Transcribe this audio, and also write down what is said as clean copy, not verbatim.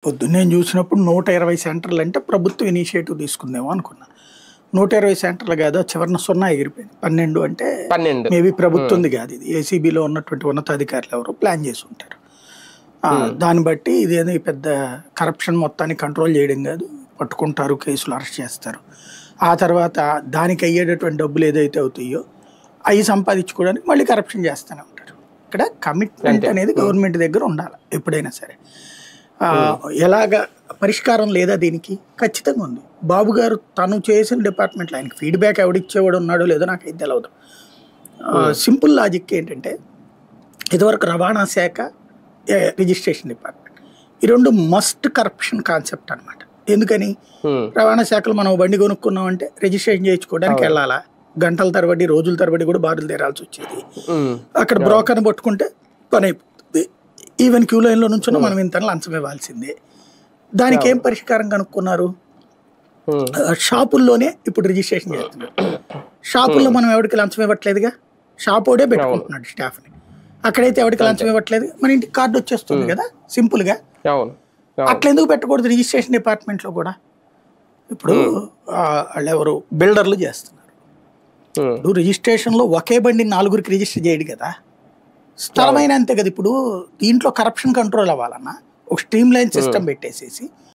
పొద్దున్నే నేను చూసినప్పుడు 120 సెంటర్లు అంటే ప్రభుత్వం ఇనిషియేటివ్ తీసుకుందేమో అనుకున్నా. 120 సెంటర్లు కాదు, చివరన 0 ఎగిరిపోయింది. 12 అంటే 12 మేబీ ప్రభుత్వంది కాదు, ఇది ఏసీబీలో ఉన్నటువంటి ఉన్నతాధికారులు ఎవరో ప్లాన్ చేసి ఉంటారు. దాన్ని బట్టి ఇదేదో పెద్ద కరప్షన్ మొత్తాన్ని కంట్రోల్ చేయడం కాదు, పట్టుకుంటారు, కేసులు అరెస్ట్ చేస్తారు. ఆ తర్వాత దానికి అయ్యేటటువంటి డబ్బులు ఏదైతే అవుతాయో అవి సంపాదించుకోవడానికి మళ్ళీ కరప్షన్ చేస్తూనే ఉంటారు. ఇక్కడ కమిట్మెంట్ అనేది గవర్నమెంట్ దగ్గర ఉండాలి ఎప్పుడైనా సరే. ఎలాగ పరిష్కారం లేదా దీనికి? ఖచ్చితంగా ఉంది. బాబు గారు తను చేసిన డిపార్ట్మెంట్లో ఆయనకి ఫీడ్బ్యాక్ ఎవడిచ్చేవాడు ఉన్నాడో లేదో నాకైతే తెలియదు. సింపుల్ లాజిక్ ఏంటంటే, ఇదివరకు రవాణా శాఖ, రిజిస్ట్రేషన్ డిపార్ట్మెంట్, ఈ రెండు మస్ట్ కరప్షన్ కాన్సెప్ట్ అనమాట. ఎందుకని? రవాణా శాఖలో మనం బండి కొనుక్కున్నామంటే రిజిస్ట్రేషన్ చేయించుకోవడానికి వెళ్ళాలా, గంటల తరబడి రోజుల తరబడి కూడా బారులు తీరాల్సి వచ్చేది. అక్కడ బ్రోకర్ని పట్టుకుంటే పని అయిపోతుంది. ఈవెన్ క్యూ లైన్లో నుంచున్న మనం ఇంత లంచం ఇవ్వాల్సిందే. దానికి ఏం పరిష్కారం కనుక్కున్నారు? షాపుల్లోనే ఇప్పుడు రిజిస్ట్రేషన్ చేస్తున్నారు. షాపుల్లో మనం ఎవరికి లంచం ఇవ్వట్లేదుగా, షాపోడే పెట్టుకుంటున్నాడు స్టాఫ్ని. అక్కడైతే ఎవరికి లంచం ఇవ్వట్లేదు, మన ఇంటికి కార్డు వచ్చేస్తుంది కదా సింపుల్గా. అట్లా ఎందుకు పెట్టకూడదు రిజిస్ట్రేషన్ డిపార్ట్మెంట్లో కూడా? ఇప్పుడు వాళ్ళు ఎవరు బిల్డర్లు చేస్తున్నారు. ఇప్పుడు రిజిస్ట్రేషన్లో ఒకే బండి 4గురికి రిజిస్టర్ చేయడు కదా, స్థలమైన అంతే కదా. ఇప్పుడు దీంట్లో కరప్షన్ కంట్రోల్ అవ్వాలన్నా ఒక స్ట్రీమ్ లైన్ సిస్టమ్ పెట్టేసేసి